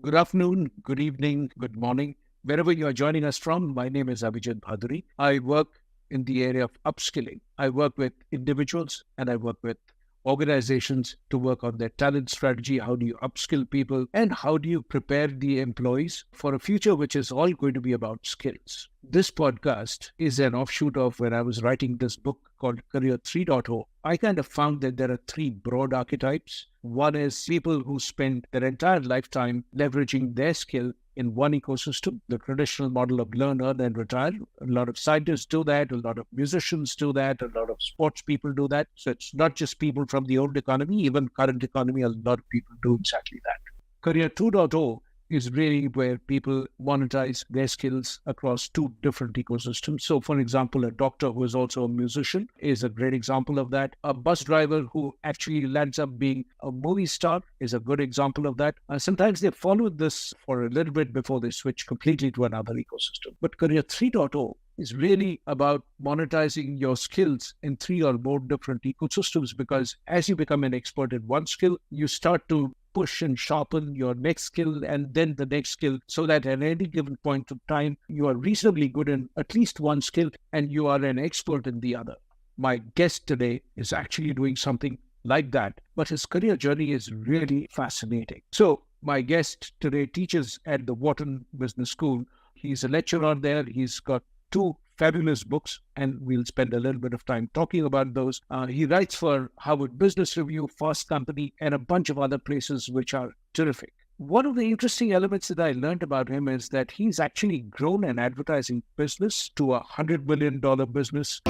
Good afternoon, good evening, good morning. Wherever you are joining us from, my name is Abhijit Bhaduri. I work in the area of upskilling. I work with individuals and I work with organizations to work on their talent strategy. How do you upskill people and how do you prepare the employees for a future which is all going to be about skills? This podcast is an offshoot of when I was writing this book called Career 3.0. I kind of found that there are three broad archetypes. One is people who spend their entire lifetime leveraging their skill in one ecosystem, the traditional model of learn, earn, and retire. A lot of scientists do that. A lot of musicians do that. A lot of sports people do that. So it's not just people from the old economy, even current economy, a lot of people do exactly that. Career 2.0 is really where people monetize their skills across two different ecosystems. So, for example, a doctor who is also a musician is a great example of that. A bus driver who actually lands up being a movie star is a good example of that. Sometimes they follow this for a little bit before they switch completely to another ecosystem. But Career 3.0 is really about monetizing your skills in three or more different ecosystems, because as you become an expert in one skill, you start to push and sharpen your next skill and then the next skill, so that at any given point of time, you are reasonably good in at least one skill and you are an expert in the other. My guest today is actually doing something like that, but his career journey is really fascinating. So my guest today teaches at the Wharton Business School. He's a lecturer there. He's got two fabulous books, and we'll spend a little bit of time talking about those. He writes for Harvard Business Review, Fast Company, and a bunch of other places which are terrific. One of the interesting elements that I learned about him is that he's actually grown an advertising business to $100 million business.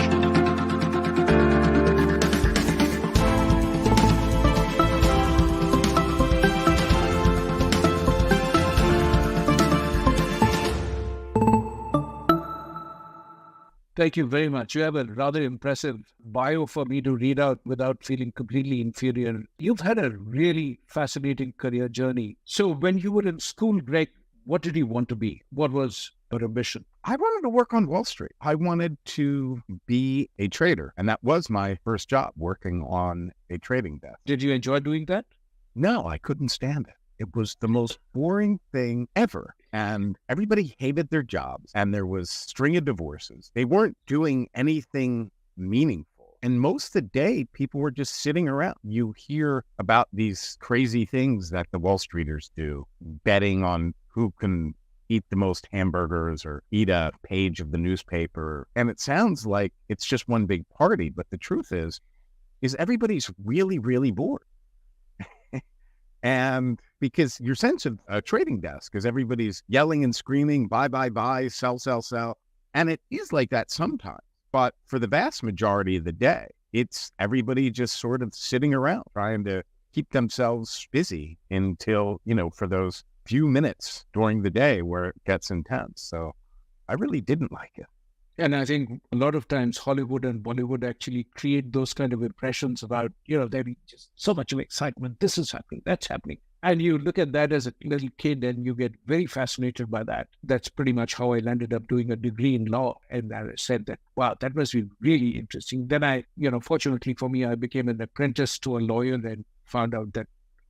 Thank you very much. You have a rather impressive bio for me to read out without feeling completely inferior. You've had a really fascinating career journey. So when you were in school, Greg, what did you want to be? What was your ambition? I wanted to work on Wall Street. I wanted to be a trader. And that was my first job, working on a trading desk. Did you enjoy doing that? No, I couldn't stand it. It was the most boring thing ever. And everybody hated their jobs. And there was a string of divorces. They weren't doing anything meaningful. And most of the day, people were just sitting around. You hear about these crazy things that the Wall Streeters do, betting on who can eat the most hamburgers or eat a page of the newspaper. And it sounds like it's just one big party. But the truth is everybody's really, really bored. And because your sense of a trading desk is everybody's yelling and screaming, buy, sell, sell, sell. And it is like that sometimes. But for the vast majority of the day, it's everybody just sort of sitting around trying to keep themselves busy until, for those few minutes during the day where it gets intense. So I really didn't like it. And I think a lot of times Hollywood and Bollywood actually create those kind of impressions about, there being just so much of excitement. This is happening, that's happening. And you look at that as a little kid and you get very fascinated by that. That's pretty much how I landed up doing a degree in law. And I said that, wow, that must be really interesting. Then I, fortunately for me, I became an apprentice to a lawyer and found out that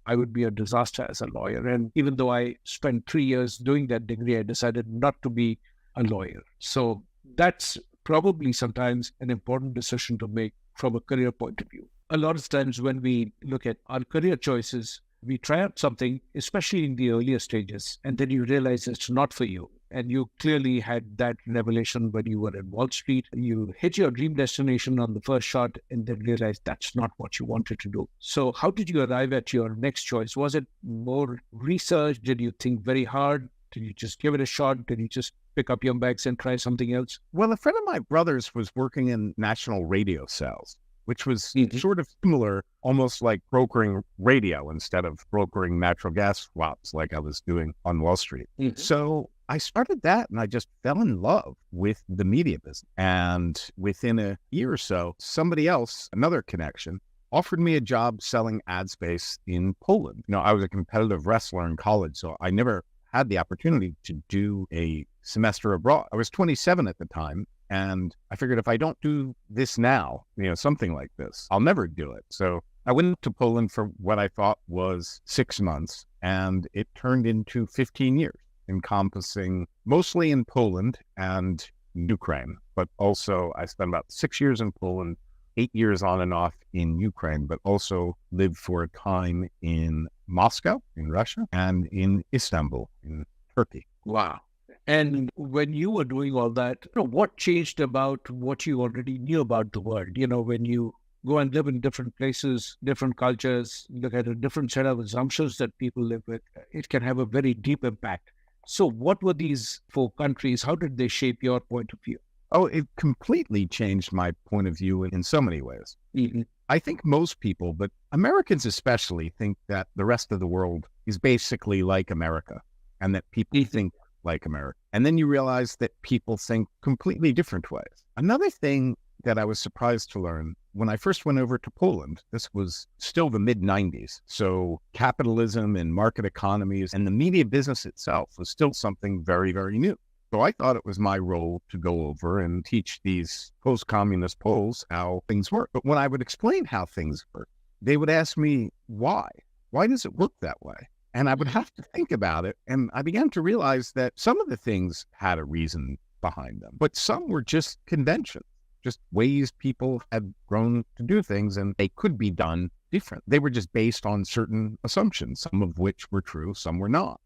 I would be a disaster as a lawyer. And even though I spent 3 years doing that degree, I decided not to be a lawyer. So that's probably sometimes an important decision to make from a career point of view. A lot of times when we look at our career choices, we try out something, especially in the earlier stages, and then you realize it's not for you. And you clearly had that revelation when you were in Wall Street. You hit your dream destination on the first shot and then realized that's not what you wanted to do. So how did you arrive at your next choice? Was it more research? Did you think very hard? Did you just give it a shot? Did you just pick up your bags and try something else? Well, a friend of my brother's was working in national radio sales, which was sort of similar, almost like brokering radio instead of brokering natural gas swaps like I was doing on Wall Street. So I started that and I just fell in love with the media business. And within a year or so, somebody else, another connection, offered me a job selling ad space in Poland. I was a competitive wrestler in college, so I never had the opportunity to do a semester abroad. I was 27 at the time. And I figured if I don't do this now, something like this, I'll never do it. So I went to Poland for what I thought was 6 months. and it turned into 15 years, encompassing mostly in Poland and Ukraine, but also I spent about 6 years in Poland, 8 years on and off in Ukraine, but also lived for a time in Moscow, in Russia, and in Istanbul, in Turkey. Wow. And when you were doing all that, what changed about what you already knew about the world? When you go and live in different places, different cultures, look at a different set of assumptions that people live with, it can have a very deep impact. So what were these 4 countries? How did they shape your point of view? Oh, it completely changed my point of view in so many ways. Mm-hmm. I think most people, but Americans especially, think that the rest of the world is basically like America and that people think like America. And then you realize that people think completely different ways. Another thing that I was surprised to learn when I first went over to Poland, this was still the mid-90s. So capitalism and market economies and the media business itself was still something very, very new. So I thought it was my role to go over and teach these post-communist Poles how things work. But when I would explain how things work, they would ask me, why? Why does it work that way? And I would have to think about it. And I began to realize that some of the things had a reason behind them, but some were just conventions, just ways people had grown to do things, and they could be done different. They were just based on certain assumptions, some of which were true, some were not.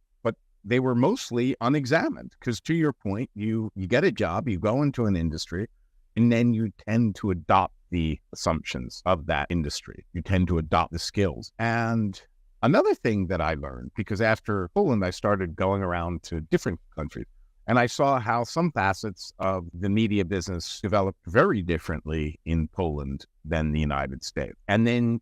They were mostly unexamined because, to your point, you get a job, you go into an industry, and then you tend to adopt the assumptions of that industry. You tend to adopt the skills. And another thing that I learned, because after Poland, I started going around to different countries, and I saw how some facets of the media business developed very differently in Poland than the United States. And then,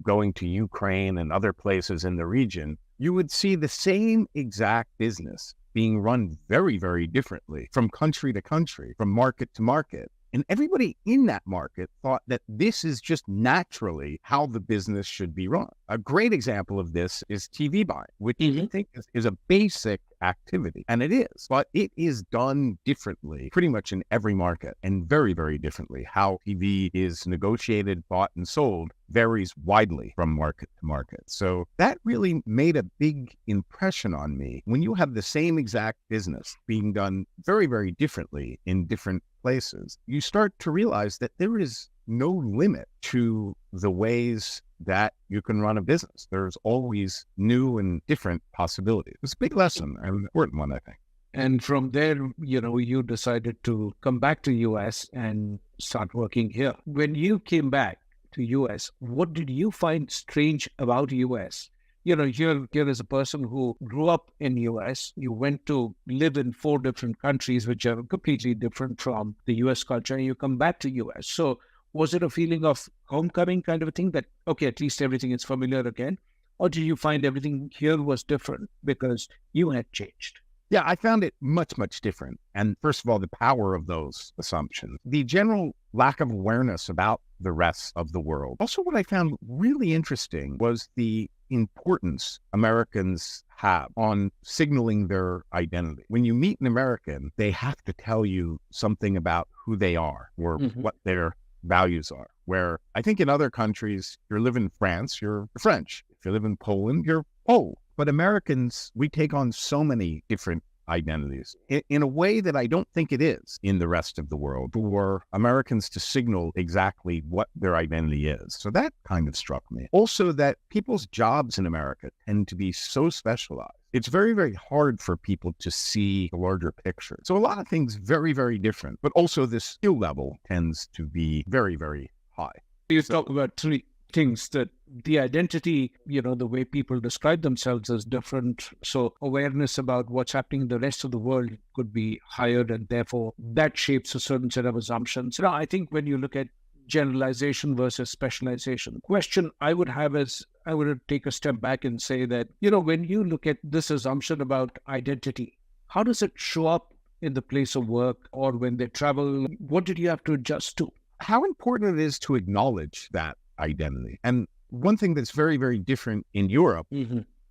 going to Ukraine and other places in the region, you would see the same exact business being run very, very differently from country to country, from market to market. And everybody in that market thought that this is just naturally how the business should be run. A great example of this is TV buying, which I think is a basic activity. And it is, but it is done differently pretty much in every market, and very, very differently. How TV is negotiated, bought, and sold varies widely from market to market. So that really made a big impression on me. When you have the same exact business being done very, very differently in different places, you start to realize that there is no limit to the ways that you can run a business. There's always new and different possibilities. It's a big lesson, and an important one, I think. And from there, you decided to come back to US and start working here. When you came back to US, what did you find strange about US? Here is a person who grew up in US. You went to live in 4 different countries, which are completely different from the US culture, and you come back to US. So was it a feeling of homecoming kind of a thing that, okay, at least everything is familiar again? Or did you find everything here was different because you had changed? Yeah, I found it much, much different. And first of all, the power of those assumptions, the general lack of awareness about the rest of the world. Also, what I found really interesting was the importance Americans have on signaling their identity. When you meet an American, they have to tell you something about who they are or what their values are. Where I think in other countries, if you live in France, you're French. If you live in Poland, you're Pole. But Americans, we take on so many different identities in a way that I don't think it is in the rest of the world for Americans to signal exactly what their identity is. So that kind of struck me. Also, that people's jobs in America tend to be so specialized. It's very, very hard for people to see the larger picture. So a lot of things very, very different, but also the skill level tends to be very, very high. You talk about 3 things: that the identity, the way people describe themselves is different. So awareness about what's happening in the rest of the world could be higher, and therefore that shapes a certain set of assumptions. Now, I think when you look at generalization versus specialization, question I would have is, I would take a step back and say that, when you look at this assumption about identity, how does it show up in the place of work or when they travel? What did you have to adjust to? How important it is to acknowledge that identity. And one thing that's very, very different in Europe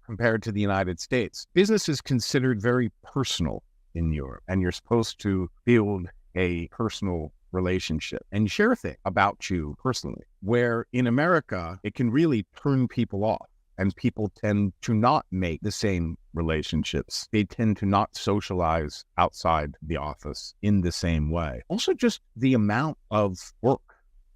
compared to the United States, business is considered very personal in Europe, and you're supposed to build a personal relationship and share things about you personally, where in America, it can really turn people off. and people tend to not make the same relationships. They tend to not socialize outside the office in the same way. Also, just the amount of work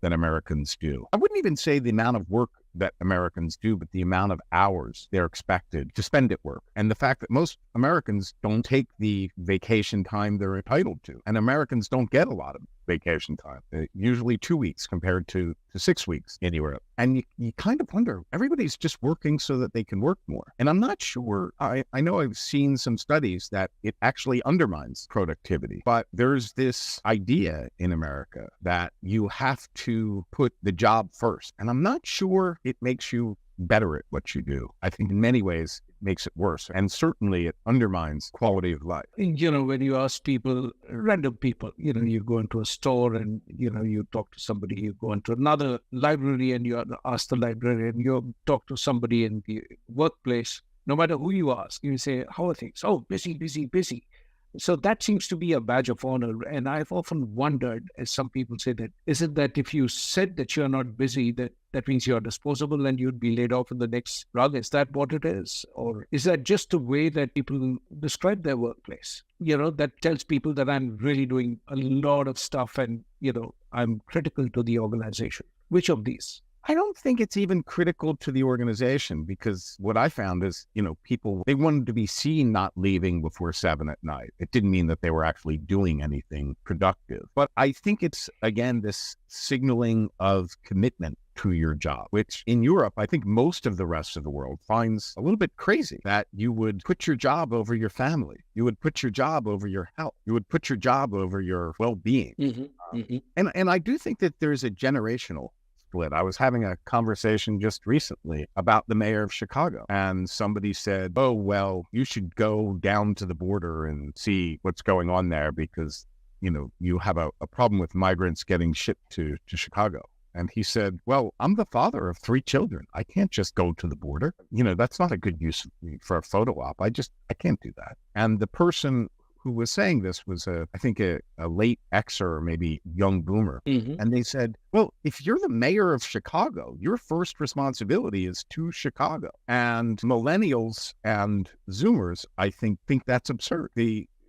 that Americans do. I wouldn't even say the amount of work that Americans do, but the amount of hours they're expected to spend at work. And the fact that most Americans don't take the vacation time they're entitled to. And Americans don't get a lot of vacation time, usually 2 weeks compared to 6 weeks in Europe. And you kind of wonder, everybody's just working so that they can work more. And I'm not sure, I know I've seen some studies that it actually undermines productivity, but there's this idea in America that you have to put the job first. And I'm not sure it makes you better at what you do. I think in many ways it makes it worse. And certainly it undermines quality of life. You know, when you ask people, random people, you know, you go into a store and, you know, you talk to somebody, you go into another library and you ask the librarian, you talk to somebody in the workplace, no matter who you ask, you say, how are things? Oh, busy, busy, busy. So that seems to be a badge of honor. And I've often wondered, as some people say, that is it that if you said that you're not busy, that means you're disposable and you'd be laid off in the next rung? Is that what it is? Or is that just the way that people describe their workplace? You know, that tells people that I'm really doing a lot of stuff and, you know, I'm critical to the organization. Which of these? I don't think it's even critical to the organization, because what I found is, you know, people, they wanted to be seen not leaving before 7 at night. It didn't mean that they were actually doing anything productive. But I think it's, again, this signaling of commitment to your job, which in Europe, I think most of the rest of the world finds a little bit crazy, that you would put your job over your family. You would put your job over your health. You would put your job over your well-being. And I do think that there's a generational split. I was having a conversation just recently about the mayor of Chicago, and somebody said, oh, well, you should go down to the border and see what's going on there because, you know, you have a problem with migrants getting shipped to Chicago. And he said, well, I'm the father of 3 children. I can't just go to the border. You know, that's not a good use for a photo op. I can't do that. And the person who was saying this was, I think, a late Xer or maybe young boomer. And they said, well, if you're the mayor of Chicago, your first responsibility is to Chicago. And millennials and Zoomers, I think that's absurd.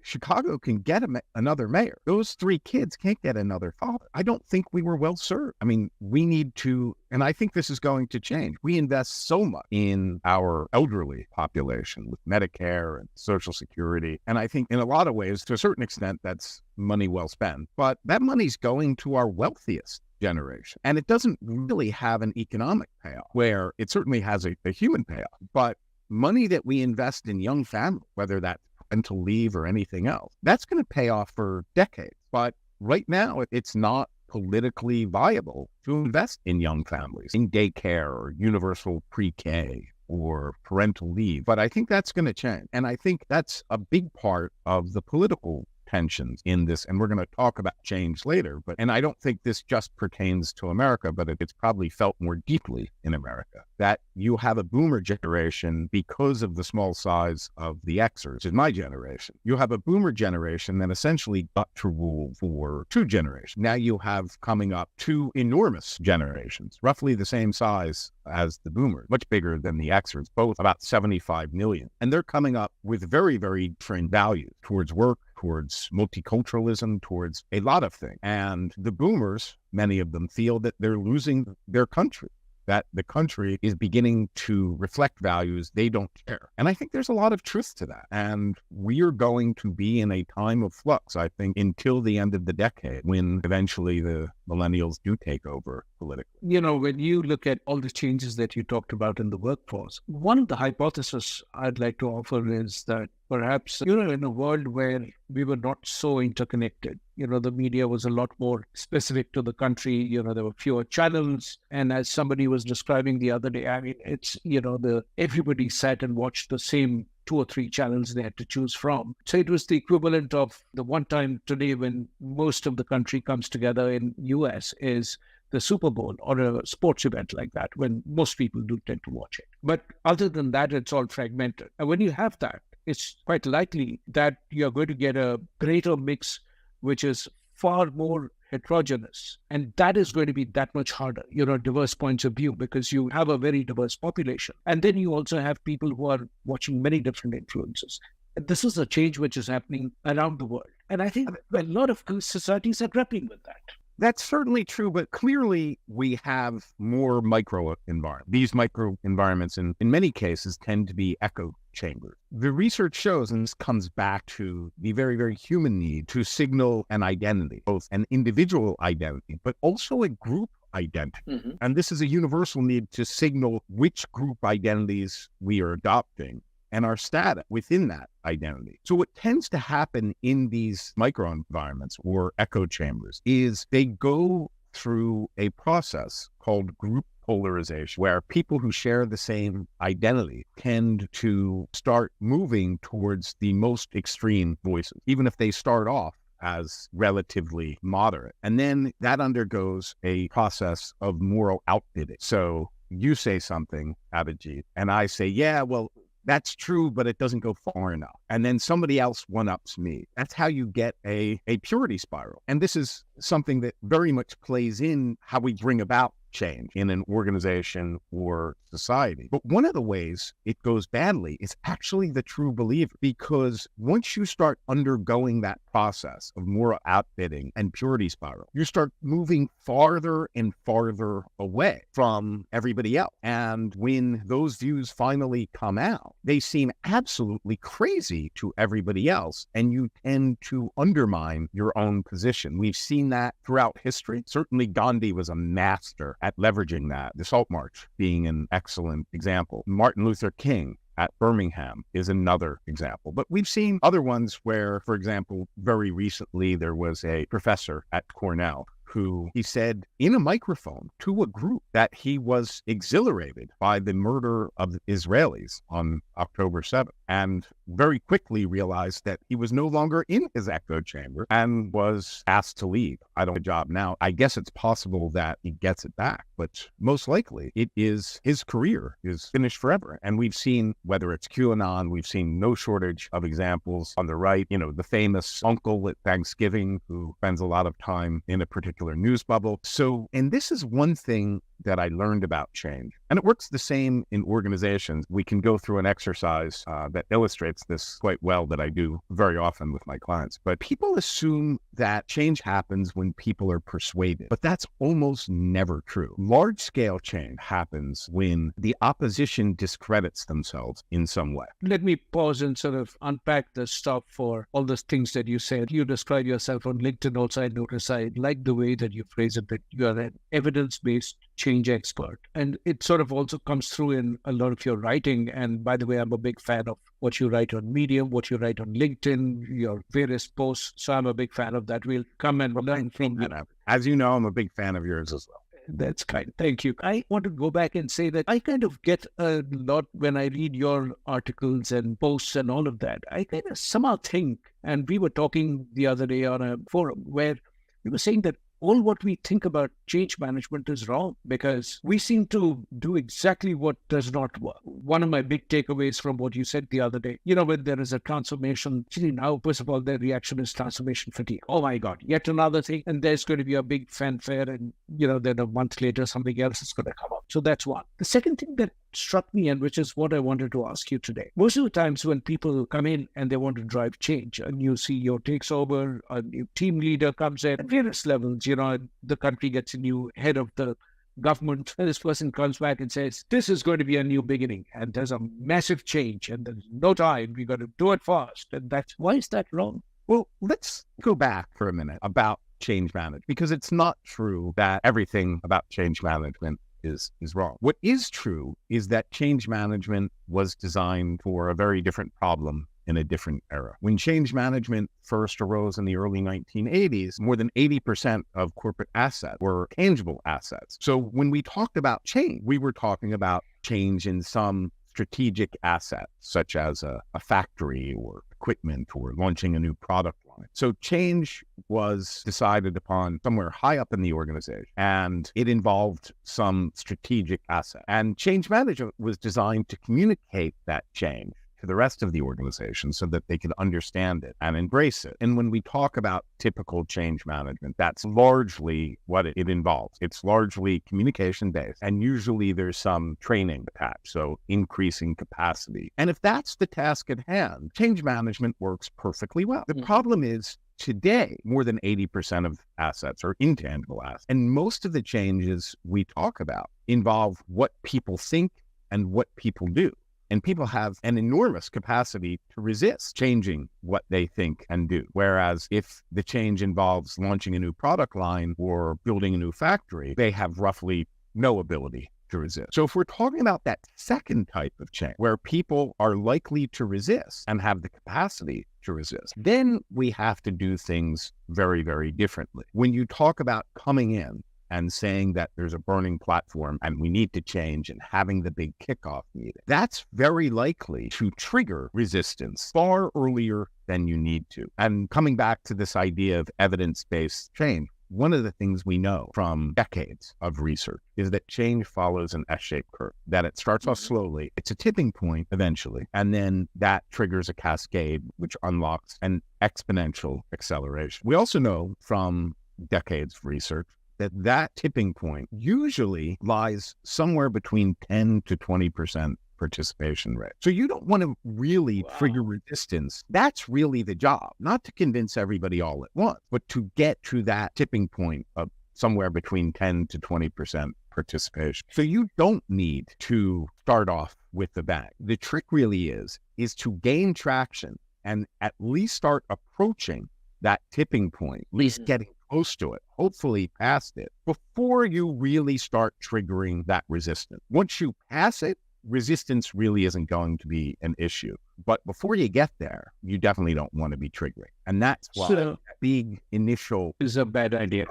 Chicago can get another mayor. Those 3 kids can't get another father. I don't think we were well served. I mean, we need to, and I think this is going to change. We invest so much in our elderly population with Medicare and Social Security. And I think in a lot of ways, to a certain extent, that's money well spent. But that money's going to our wealthiest generation. And it doesn't really have an economic payoff, where it certainly has a human payoff. But money that we invest in young families, whether that's parental leave or anything else, that's going to pay off for decades. But right now, it's not politically viable to invest in young families, in daycare or universal pre-K or parental leave. But I think that's going to change. And I think that's a big part of the political tensions in this. And we're going to talk about change later. And I don't think this just pertains to America, but it's probably felt more deeply in America, that you have a boomer generation because of the small size of the Xers, which is my generation. You have a boomer generation that essentially got to rule for 2 generations. Now you have coming up 2 enormous generations, roughly the same size as the boomers, much bigger than the Xers, both about 75 million. And they're coming up with very, very different values towards work, towards multiculturalism, towards a lot of things. And the boomers, many of them, feel that they're losing their country, that the country is beginning to reflect values they don't share. And I think there's a lot of truth to that. And we are going to be in a time of flux, I think, until the end of the decade, when eventually the millennials do take over politically. You know, when you look at all the changes that you talked about in the workforce, one of the hypotheses I'd like to offer is that perhaps, you know, in a world where we were not so interconnected, you know, the media was a lot more specific to the country, you know, there were fewer channels. And as somebody was describing the other day, I mean, it's, you know, everybody sat and watched the same 2 or 3 channels they had to choose from. So it was the equivalent of the one time today when most of the country comes together in US is the Super Bowl or a sports event like that, when most people do tend to watch it. But other than that, it's all fragmented. And when you have that, it's quite likely that you're going to get a greater mix, which is far more heterogeneous. And that is going to be that much harder, diverse points of view, because you have a very diverse population. And then you also have people who are watching many different influences. This is a change which is happening around the world. And I think a lot of societies are grappling with that. That's certainly true, but clearly we have more micro environments. These micro environments, in many cases, tend to be echo chambers. The research shows, and this comes back to the very, very human need to signal an identity, both an individual identity, but also a group identity. Mm-hmm. And this is a universal need to signal which group identities we are adopting and our status within that identity. So what tends to happen in these microenvironments or echo chambers is they go through a process called group polarization, where people who share the same identity tend to start moving towards the most extreme voices, even if they start off as relatively moderate. And then that undergoes a process of moral outbidding. So you say something, Abhijit, and I say, yeah, well, that's true, but it doesn't go far enough. And then somebody else one-ups me. That's how you get a purity spiral. And this is something that very much plays in how we bring about change in an organization or society. But one of the ways it goes badly is actually the true believer, because once you start undergoing that process of moral outbidding and purity spiral, you start moving farther and farther away from everybody else. And when those views finally come out, they seem absolutely crazy to everybody else, and you tend to undermine your own position. We've seen that throughout history. Certainly Gandhi was a master at leveraging that, the Salt March being an excellent example. Martin Luther King at Birmingham is another example. But we've seen other ones where, for example, very recently there was a professor at Cornell who he said in a microphone to a group that he was exhilarated by the murder of the Israelis on October 7th, and very quickly realized that he was no longer in his echo chamber and was asked to leave. I don't have a job now. I guess it's possible that he gets it back, but most likely it is his career is finished forever. And we've seen, whether it's QAnon, we've seen no shortage of examples on the right, the famous uncle at Thanksgiving who spends a lot of time in a particular news bubble. So, and this is one thing that I learned about change. And it works the same in organizations. We can go through an exercise that illustrates this quite well that I do very often with my clients. But people assume that change happens when people are persuaded, but that's almost never true. Large-scale change happens when the opposition discredits themselves in some way. Let me pause and sort of unpack the stuff for all the things that you said. You describe yourself on LinkedIn also. I notice I like the way that you phrase it, that you are an evidence-based change expert. And it sort of also comes through in a lot of your writing. And by the way, I'm a big fan of what you write on Medium, what you write on LinkedIn, your various posts. So I'm a big fan of that. We'll come and learn from you. As you know, I'm a big fan of yours as well. That's kind. Thank you. I want to go back and say that I kind of get a lot when I read your articles and posts and all of that. I kind of somehow think, and we were talking the other day on a forum where we were saying that all what we think about change management is wrong, because we seem to do exactly what does not work. One of my big takeaways from what you said the other day, when there is a transformation, now, first of all, their reaction is transformation fatigue. Oh my God, yet another thing. And there's going to be a big fanfare, and, then a month later, something else is going to come up. So that's one. The second thing that struck me, and which is what I wanted to ask you today. Most of the times when people come in and they want to drive change, a new CEO takes over, a new team leader comes in at various levels, the country gets a new head of the government, and this person comes back and says, this is going to be a new beginning, and there's a massive change, and there's no time, we got to do it fast. And why is that wrong? Well, let's go back for a minute about change management, because it's not true that everything about change management is wrong. What is true is that change management was designed for a very different problem in a different era. When change management first arose in the early 1980s, more than 80% of corporate assets were tangible assets. So when we talked about change, we were talking about change in some strategic asset, such as a factory or equipment or launching a new product line. So change was decided upon somewhere high up in the organization, and it involved some strategic asset. And change management was designed to communicate that change to the rest of the organization so that they can understand it and embrace it. And when we talk about typical change management, that's largely what it involves. It's largely communication based, and usually there's some training attached, so increasing capacity. And if that's the task at hand, change management works perfectly well. The problem is, today, more than 80% of assets are intangible assets. And most of the changes we talk about involve what people think and what people do. And people have an enormous capacity to resist changing what they think and do. Whereas if the change involves launching a new product line or building a new factory, they have roughly no ability to resist. So if we're talking about that second type of change, where people are likely to resist and have the capacity to resist, then we have to do things very, very differently. When you talk about coming in and saying that there's a burning platform and we need to change and having the big kickoff meeting, that's very likely to trigger resistance far earlier than you need to. And coming back to this idea of evidence-based change, one of the things we know from decades of research is that change follows an S-shaped curve, that it starts off slowly, it's a tipping point eventually, and then that triggers a cascade, which unlocks an exponential acceleration. We also know from decades of research that tipping point usually lies somewhere between 10 to 20% participation rate. So you don't want to really trigger resistance. That's really the job, not to convince everybody all at once, but to get to that tipping point of somewhere between 10 to 20% participation. So you don't need to start off with the bang. The trick really is to gain traction and at least start approaching that tipping point, at least getting close to it, hopefully past it, before you really start triggering that resistance. Once you pass it, resistance really isn't going to be an issue. But before you get there, you definitely don't want to be triggering. And that's why that big initial is a bad idea.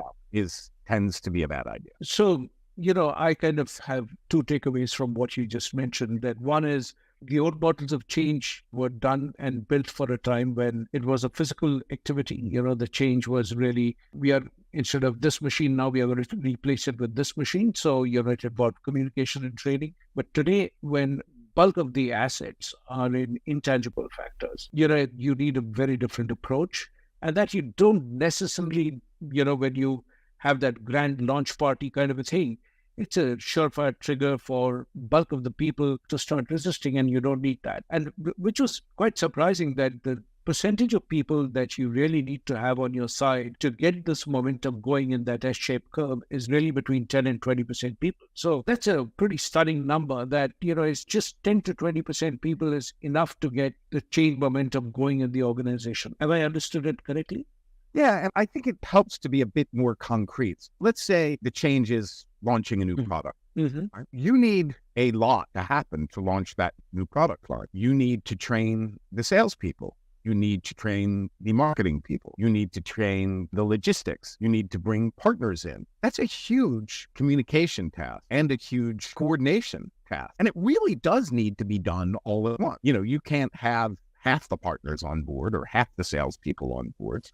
Tends to be a bad idea. So, I kind of have two takeaways from what you just mentioned. That one is the old models of change were done and built for a time when it was a physical activity. The change was really, instead of this machine, now we are going to replace it with this machine. So it involved communication and training. But today, when bulk of the assets are in intangible factors, you need a very different approach. And that you don't necessarily, when you have that grand launch party kind of a thing, it's a surefire trigger for bulk of the people to start resisting, and you don't need that. And which was quite surprising that the percentage of people that you really need to have on your side to get this momentum going in that S-shaped curve is really between 10 and 20% people. So that's a pretty stunning number that, it's just 10 to 20% people is enough to get the change momentum going in the organization. Have I understood it correctly? Yeah, and I think it helps to be a bit more concrete. Let's say the change is launching a new product. Right? You need a lot to happen to launch that new product line. You need to train the salespeople. You need to train the marketing people. You need to train the logistics. You need to bring partners in. That's a huge communication task and a huge coordination task. And it really does need to be done all at once. You can't have half the partners on board or half the salespeople on board.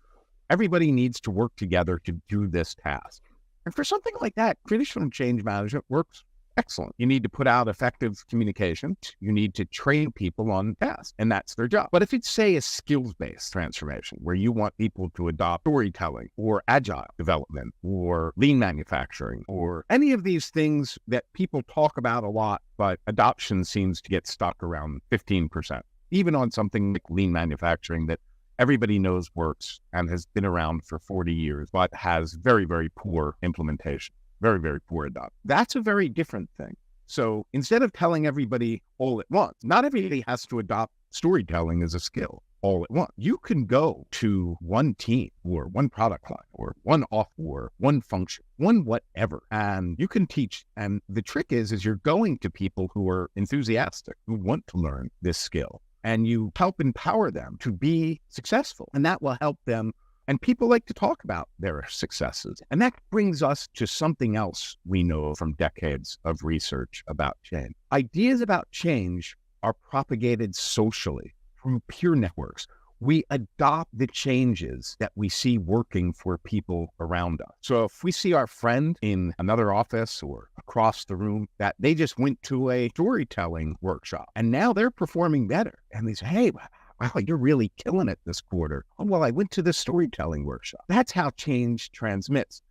Everybody needs to work together to do this task. And for something like that, traditional change management works excellent. You need to put out effective communication. You need to train people on tasks, and that's their job. But if it's, say, a skills-based transformation where you want people to adopt storytelling or agile development or lean manufacturing or any of these things that people talk about a lot, but adoption seems to get stuck around 15%, even on something like lean manufacturing that everybody knows works and has been around for 40 years, but has very, very poor implementation, very, very poor adoption. That's a very different thing. So instead of telling everybody all at once, not everybody has to adopt storytelling as a skill all at once. You can go to one team or one product line or one off or one function, one whatever, and you can teach. And the trick is you're going to people who are enthusiastic, who want to learn this skill. And you help empower them to be successful. And that will help them. And people like to talk about their successes. And that brings us to something else we know from decades of research about change. Ideas about change are propagated socially through peer networks we adopt the changes that we see working for people around us. So if we see our friend in another office or across the room that they just went to a storytelling workshop and now they're performing better, and they say, hey, wow, you're really killing it this quarter. Oh, well, I went to the storytelling workshop. That's how change transmits.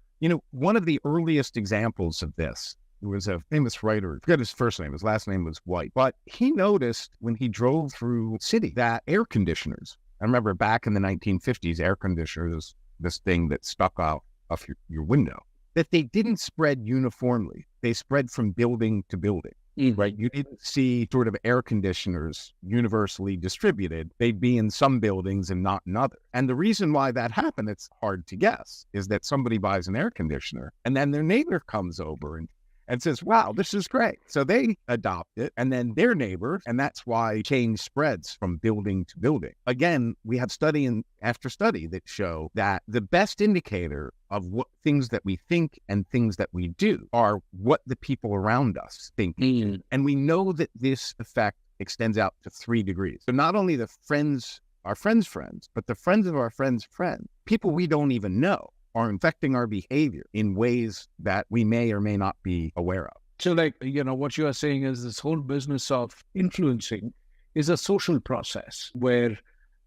One of the earliest examples of this was a famous writer. I forget his first name. His last name was White. But he noticed when he drove through the city that air conditioners, I remember back in the 1950s, air conditioners, this thing that stuck out of your window, that they didn't spread uniformly. They spread from building to building. Right? You didn't see sort of air conditioners universally distributed. They'd be in some buildings and not in others. And the reason why that happened, it's hard to guess, is that somebody buys an air conditioner and then their neighbor comes over and says, wow, this is great. So they adopt it, and then their neighbor, and that's why change spreads from building to building. Again, we have study after study that show that the best indicator of what things that we think and things that we do are what the people around us think. And we know that this effect extends out to 3 degrees. So not only our friends' friends, but the friends of our friends' friends, people we don't even know, are infecting our behavior in ways that we may or may not be aware of. So what you are saying is this whole business of influencing is a social process where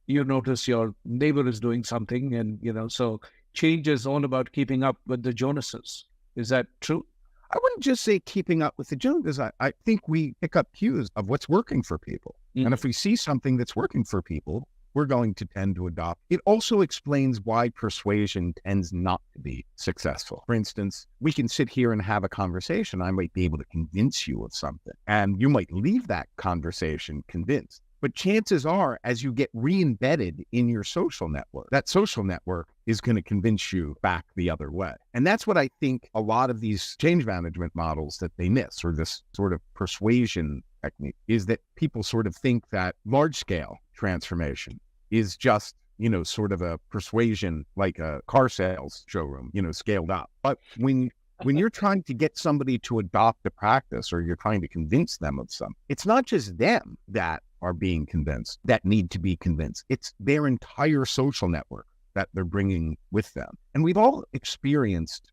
you notice your neighbor is doing something and, so change is all about keeping up with the Jonases. Is that true? I wouldn't just say keeping up with the Joneses. I think we pick up cues of what's working for people. And if we see something that's working for people, we're going to tend to adopt. It also explains why persuasion tends not to be successful. For instance, we can sit here and have a conversation. I might be able to convince you of something, and you might leave that conversation convinced. But chances are, as you get re-embedded in your social network, that social network is going to convince you back the other way. And that's what I think a lot of these change management models that they miss, or this sort of persuasion technique, is that people sort of think that large-scale transformation is just, sort of a persuasion like a car sales showroom, scaled up. But when you're trying to get somebody to adopt a practice, or you're trying to convince them of something, it's not just them that are being convinced, that need to be convinced. It's their entire social network that they're bringing with them. And we've all experienced,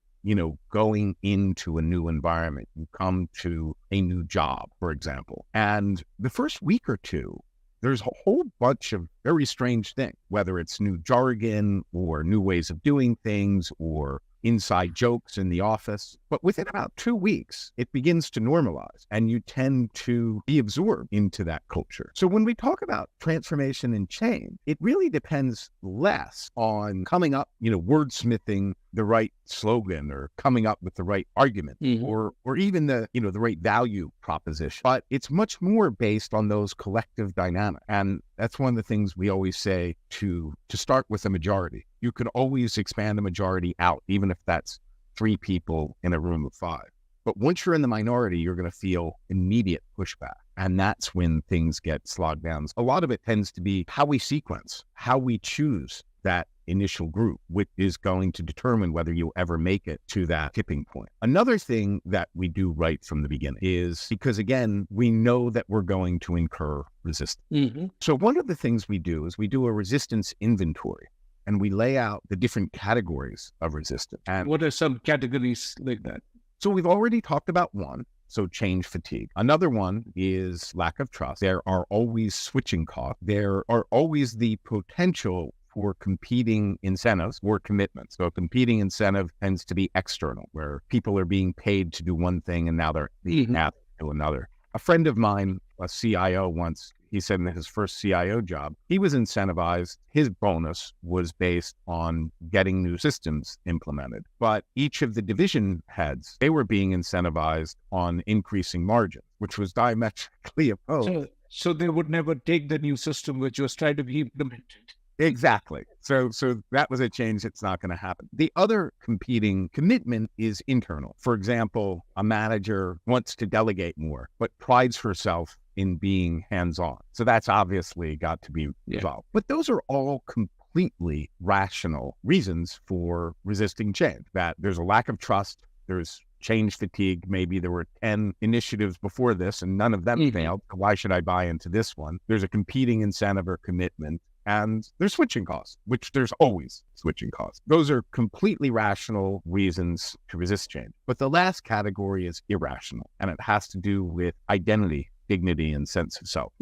going into a new environment. You come to a new job, for example, and the first week or two, there's a whole bunch of very strange things, whether it's new jargon or new ways of doing things or inside jokes in the office. But within about 2 weeks, it begins to normalize and you tend to be absorbed into that culture. So when we talk about transformation and change, it really depends less on coming up, wordsmithing the right slogan or coming up with the right argument or even the right value proposition. But it's much more based on those collective dynamics. And that's one of the things we always say to start with a majority. You can always expand a majority out, even if that's 3 people in a room of 5. But once you're in the minority, you're going to feel immediate pushback. And that's when things get slogged down. A lot of it tends to be how we sequence, how we choose that initial group, which is going to determine whether you ever make it to that tipping point. Another thing that we do right from the beginning is because, again, we know that we're going to incur resistance. So one of the things we do is we do a resistance inventory. And we lay out the different categories of resistance. And what are some categories like that? So we've already talked about one, so change fatigue. Another one is lack of trust. There are always switching costs. There are always the potential for competing incentives or commitments. So a competing incentive tends to be external, where people are being paid to do one thing and now they're being asked to do another. A friend of mine, a CIO once, he said in his first CIO job, he was incentivized. His bonus was based on getting new systems implemented. But each of the division heads, they were being incentivized on increasing margin, which was diametrically opposed. So they would never take the new system which was trying to be implemented. Exactly. So that was a change that's not going to happen. The other competing commitment is internal. For example, a manager wants to delegate more, but prides herself in being hands-on. So that's obviously got to be resolved. But those are all completely rational reasons for resisting change. That there's a lack of trust, there's change fatigue. Maybe there were 10 initiatives before this and none of them failed. Why should I buy into this one? There's a competing incentive or commitment. and there's switching costs, which there's always switching costs. Those are completely rational reasons to resist change. But the last category is irrational, and it has to do with identity, dignity, and sense of self.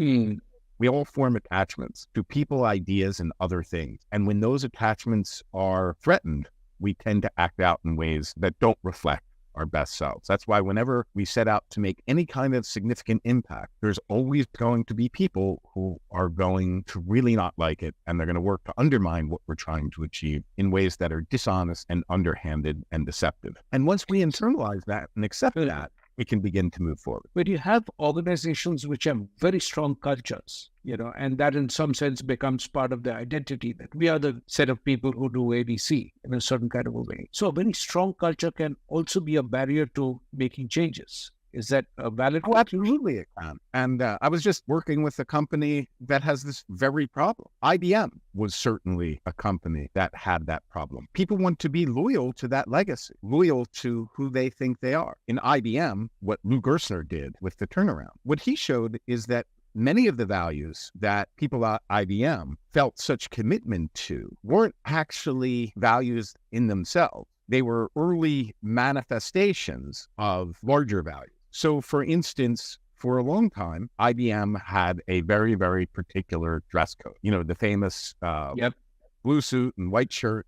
We all form attachments to people, ideas, and other things. And when those attachments are threatened, we tend to act out in ways that don't reflect our best selves. That's why whenever we set out to make any kind of significant impact, there's always going to be people who are going to really not like it, and they're going to work to undermine what we're trying to achieve in ways that are dishonest and underhanded and deceptive. And once we internalize that and accept that, we can begin to move forward. But you have organizations which have very strong cultures, and that in some sense becomes part of their identity, that we are the set of people who do ABC in a certain kind of a way. So a very strong culture can also be a barrier to making changes. Is that a valid? Oh, absolutely it can. And I was just working with a company that has this very problem. IBM was certainly a company that had that problem. People want to be loyal to that legacy, loyal to who they think they are. In IBM, what Lou Gerstner did with the turnaround, what he showed is that many of the values that people at IBM felt such commitment to weren't actually values in themselves. They were early manifestations of larger values. So, for instance, for a long time, IBM had a very, very particular dress code. The famous blue suit and white shirt,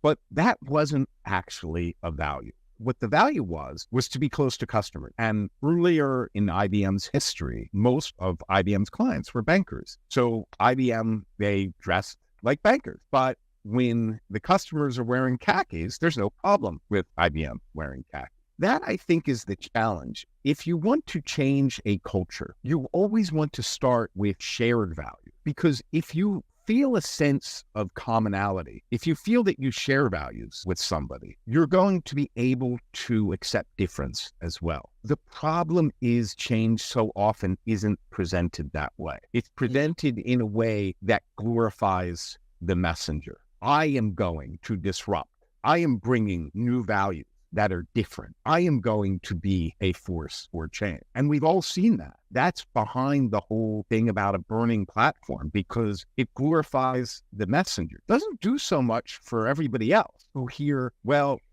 but that wasn't actually a value. What the value was to be close to customers. And earlier in IBM's history, most of IBM's clients were bankers. So IBM, they dressed like bankers. But when the customers are wearing khakis, there's no problem with IBM wearing khakis. That, I think, is the challenge. If you want to change a culture, you always want to start with shared value. Because if you feel a sense of commonality, if you feel that you share values with somebody, you're going to be able to accept difference as well. The problem is change so often isn't presented that way. It's presented in a way that glorifies the messenger. I am going to disrupt. I am bringing new values that are different. I am going to be a force for change. And we've all seen that. That's behind the whole thing about a burning platform, because it glorifies the messenger. It doesn't do so much for everybody else who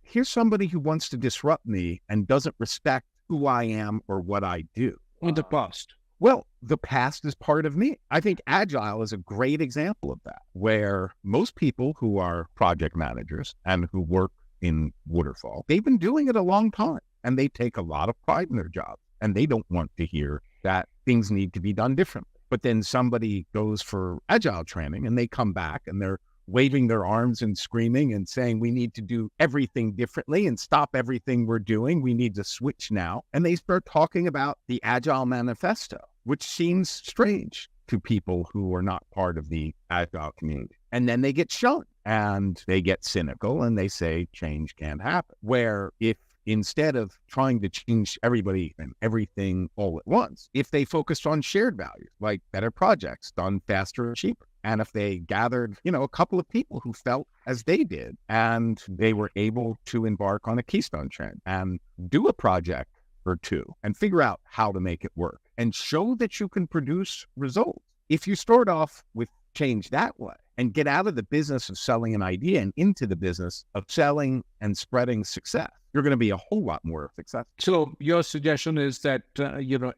here's somebody who wants to disrupt me and doesn't respect who I am or what I do. In the past. Well, the past is part of me. I think Agile is a great example of that, where most people who are project managers and who work in waterfall, they've been doing it a long time, and they take a lot of pride in their job, and they don't want to hear that things need to be done differently. But then somebody goes for Agile training and they come back and they're waving their arms and screaming and saying, we need to do everything differently and stop everything we're doing. We need to switch now. And they start talking about the Agile Manifesto, which seems strange to people who are not part of the Agile community. And then they get shown and they get cynical and they say change can't happen. Where if instead of trying to change everybody and everything all at once, if they focused on shared values, like better projects done faster and cheaper, and if they gathered, a couple of people who felt as they did, and they were able to embark on a keystone trend and do a project or two and figure out how to make it work and show that you can produce results. If you start off with change that way and get out of the business of selling an idea and into the business of selling and spreading success, you're going to be a whole lot more successful. So your suggestion is that,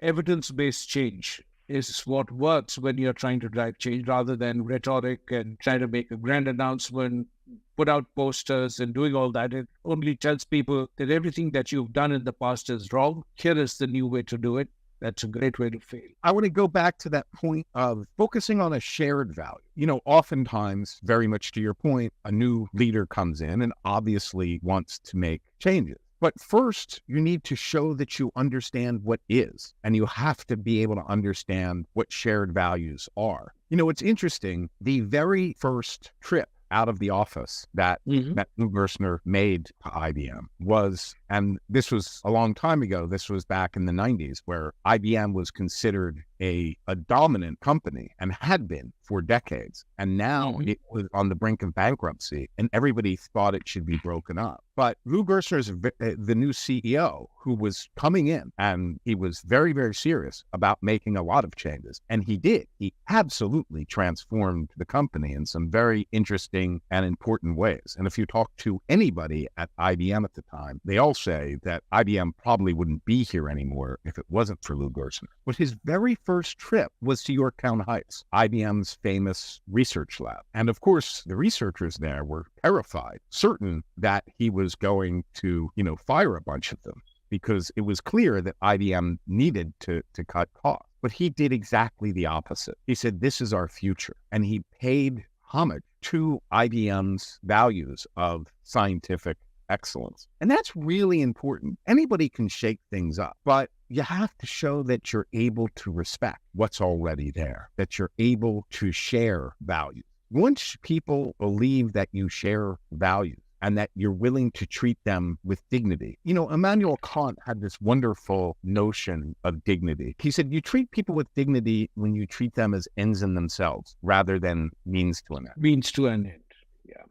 evidence-based change is what works when you're trying to drive change, rather than rhetoric and trying to make a grand announcement, put out posters and doing all that. It only tells people that everything that you've done in the past is wrong. Here is the new way to do it. That's a great way to fail. I want to go back to that point of focusing on a shared value. Oftentimes, very much to your point, a new leader comes in and obviously wants to make changes. But first, you need to show that you understand what is, and you have to be able to understand what shared values are. It's interesting. The very first trip out of the office that Lou Gerstner made to IBM was, and this was a long time ago, this was back in the 90s, where IBM was considered a dominant company and had been for decades. And now it was on the brink of bankruptcy and everybody thought it should be broken up. But Lou Gerstner's the new CEO who was coming in, and he was very, very serious about making a lot of changes. And he did. He absolutely transformed the company in some very interesting and important ways. And if you talk to anybody at IBM at the time, they all say that IBM probably wouldn't be here anymore if it wasn't for Lou Gerstner. But his very first trip was to Yorktown Heights, IBM's famous research lab. And of course, the researchers there were terrified, certain that he was going to, fire a bunch of them, because it was clear that IBM needed to cut costs. But he did exactly the opposite. He said, this is our future. And he paid homage to IBM's values of scientific excellence. And that's really important. Anybody can shake things up, but you have to show that you're able to respect what's already there, that you're able to share values. Once people believe that you share values and that you're willing to treat them with dignity. Immanuel Kant had this wonderful notion of dignity. He said, you treat people with dignity when you treat them as ends in themselves rather than means to an end. Means to an end.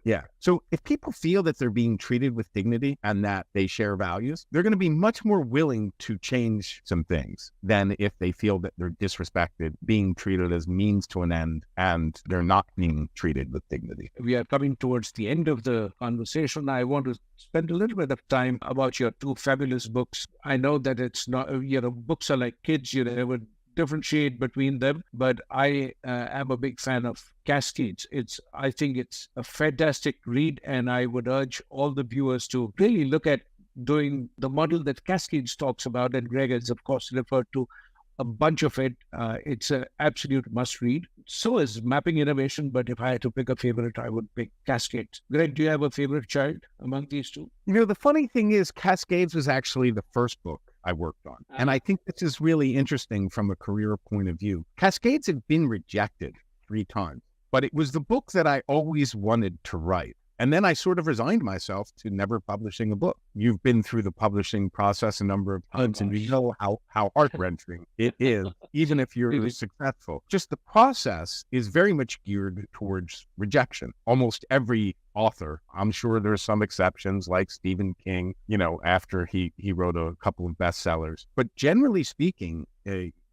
Yeah. So if people feel that they're being treated with dignity and that they share values, they're going to be much more willing to change some things than if they feel that they're disrespected, being treated as means to an end, and they're not being treated with dignity. We are coming towards the end of the conversation. I want to spend a little bit of time about your two fabulous books. I know that it's not, books are like kids, they would differentiate between them, but I am a big fan of Cascades. I think it's a fantastic read, and I would urge all the viewers to really look at doing the model that Cascades talks about, and Greg has, of course, referred to a bunch of it. It's an absolute must read. So is Mapping Innovation, but if I had to pick a favorite, I would pick Cascades. Greg, do you have a favorite child among these two? The funny thing is, Cascades was actually the first book I worked on. And I think this is really interesting from a career point of view. Cascades had been rejected 3 times, but it was the book that I always wanted to write. And then I sort of resigned myself to never publishing a book. You've been through the publishing process a number of times, and you know how heart-wrenching it is, even if you're successful. Just the process is very much geared towards rejection. Almost every author, I'm sure there's some exceptions like Stephen King, after he wrote a couple of bestsellers. But generally speaking,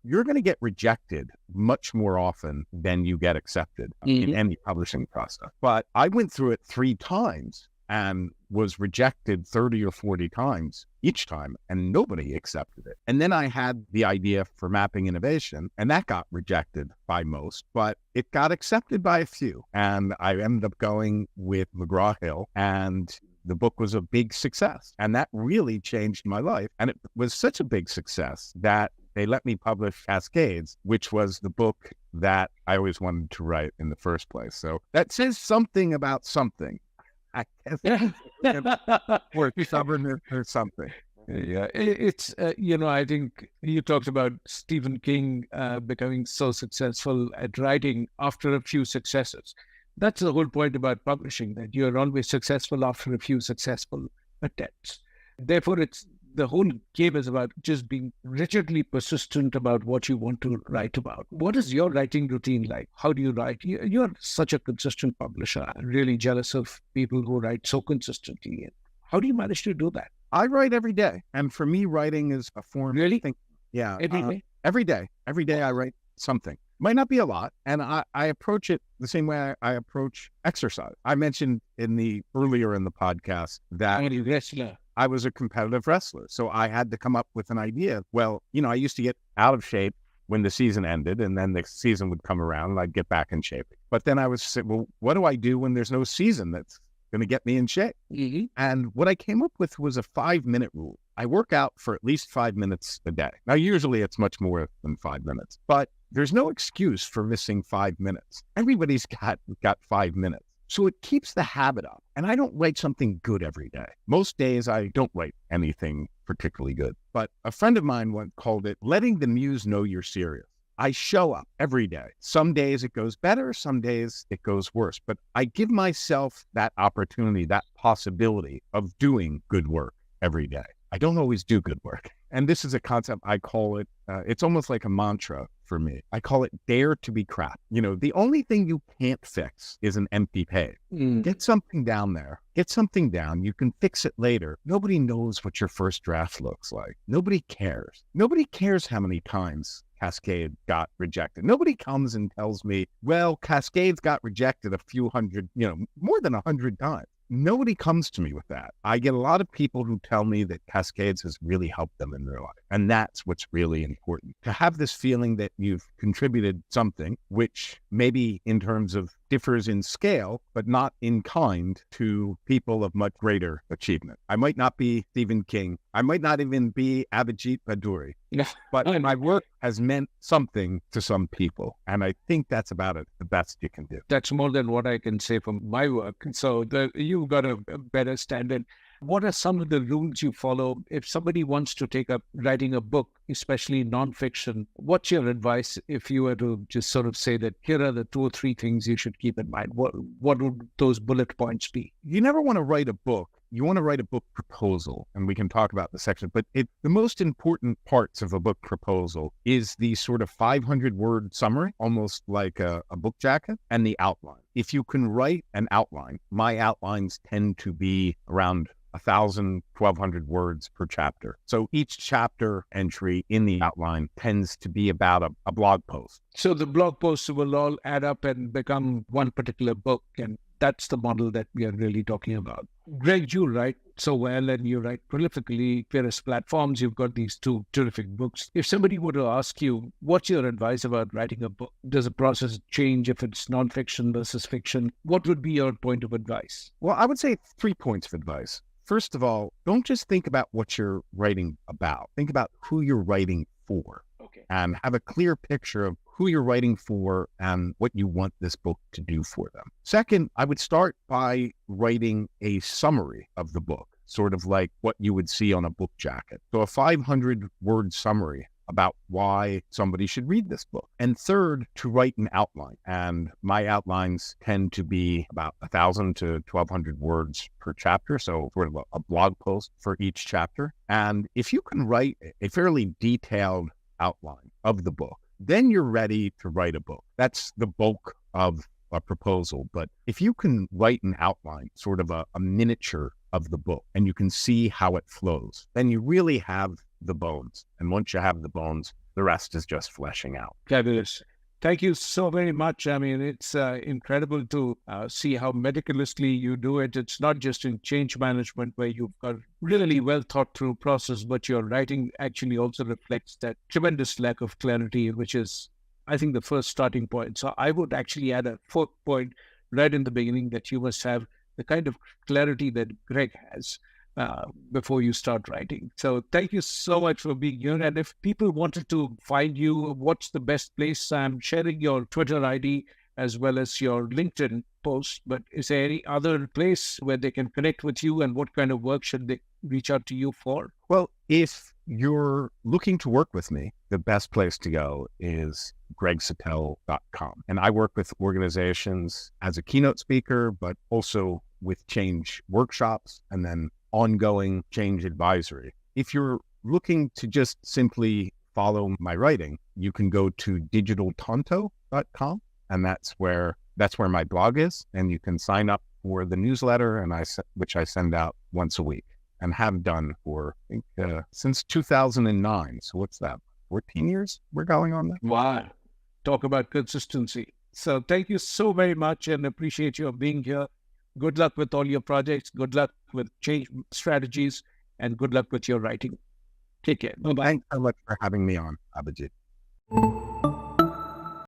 you're going to get rejected much more often than you get accepted in any publishing process. But I went through it 3 times and was rejected 30 or 40 times each time, and nobody accepted it. And then I had the idea for Mapping Innovation, and that got rejected by most, but it got accepted by a few. And I ended up going with McGraw-Hill, and the book was a big success. And that really changed my life. And it was such a big success that they let me publish Cascades, which was the book that I always wanted to write in the first place. So that says something about something. I guess or stubbornness or something. Yeah, it's, I think you talked about Stephen King becoming so successful at writing after a few successes. That's the whole point about publishing, that you're always successful after a few successful attempts. Therefore, the whole game is about just being rigidly persistent about what you want to write about. What is your writing routine like? How do you write? You're such a consistent publisher. I'm really jealous of people who write so consistently. How do you manage to do that? I write every day. And for me, writing is a form really? of thinking. Yeah. Every day? Every day. Every day I write something. Might not be a lot. And I approach it the same way I approach exercise. I mentioned earlier in the podcast that I was a competitive wrestler. So I had to come up with an idea. Well, I used to get out of shape when the season ended, and then the season would come around and I'd get back in shape. But then I was saying, well, what do I do when there's no season that's going to get me in shape? Mm-hmm. And what I came up with was a 5-minute rule. I work out for at least 5 minutes a day. Now, usually it's much more than 5 minutes, but there's no excuse for missing 5 minutes. Everybody's got 5 minutes. So it keeps the habit up. And I don't write something good every day. Most days I don't write anything particularly good. But a friend of mine once called it letting the muse know you're serious. I show up every day. Some days it goes better, some days it goes worse. But I give myself that opportunity, that possibility of doing good work every day. I don't always do good work. And this is a concept, I call it, it's almost like a mantra for me. I call it dare to be crap. The only thing you can't fix is an empty page. Get something down there. Get something down. You can fix it later. Nobody knows what your first draft looks like. Nobody cares. Nobody cares how many times Cascade got rejected. Nobody comes and tells me, well, Cascades got rejected a few hundred, more than 100 times. Nobody comes to me with that. I get a lot of people who tell me that Cascades has really helped them in their life. And that's what's really important. To have this feeling that you've contributed something, which maybe in terms of differs in scale, but not in kind to people of much greater achievement. I might not be Stephen King. I might not even be Abhijit Bhaduri. But my work has meant something to some people. And I think that's about it, the best you can do. That's more than what I can say from my work. So you've got a better standard. What are some of the rules you follow? If somebody wants to take up writing a book, especially nonfiction, what's your advice if you were to just sort of say that here are the 2 or 3 things you should keep in mind? What would those bullet points be? You never want to write a book. You want to write a book proposal, and we can talk about the section, but the most important parts of a book proposal is the sort of 500-word summary, almost like a book jacket, and the outline. If you can write an outline, my outlines tend to be around 1,000, 1,200 words per chapter. So each chapter entry in the outline tends to be about a blog post. So the blog posts will all add up and become one particular book, and that's the model that we are really talking about. Greg, you write so well and you write prolifically, various platforms. You've got these 2 terrific books. If somebody were to ask you, what's your advice about writing a book? Does the process change if it's nonfiction versus fiction? What would be your point of advice? Well, I would say 3 points of advice. First of all, don't just think about what you're writing about. Think about who you're writing for. And have a clear picture of who you're writing for and what you want this book to do for them. Second, I would start by writing a summary of the book, sort of like what you would see on a book jacket. So a 500-word summary about why somebody should read this book. And third, to write an outline. And my outlines tend to be about 1,000 to 1,200 words per chapter. So sort of a blog post for each chapter. And if you can write a fairly detailed outline of the book, then you're ready to write a book. That's the bulk of a proposal. But if you can write an outline, sort of a miniature of the book, and you can see how it flows, then you really have the bones. And once you have the bones, the rest is just fleshing out. Fabulous. Thank you so very much. I mean, it's incredible to see how meticulously you do it. It's not just in change management where you've got really well thought through process, but your writing actually also reflects that tremendous lack of clarity, which is, I think, the first starting point. So I would actually add a 4th point right in the beginning, that you must have the kind of clarity that Greg has before you start writing. So thank you so much for being here. And if people wanted to find you, what's the best place? I'm sharing your Twitter ID as well as your LinkedIn post, but is there any other place where they can connect with you, and what kind of work should they reach out to you for? Well, if you're looking to work with me, the best place to go is gregsatell.com. And I work with organizations as a keynote speaker, but also with change workshops and then ongoing change advisory. If you're looking to just simply follow my writing, you can go to digitaltonto.com, and that's where my blog is, and you can sign up for the newsletter, and which I send out once a week and have done for, I think, since 2009. So what's that? 14 years we're going on that? Wow. Talk about consistency. So thank you so very much, and appreciate your being here. Good luck with all your projects. Good luck with change strategies, and good luck with your writing. Take care. Bye-bye. Thanks so much for having me on, Abhijit.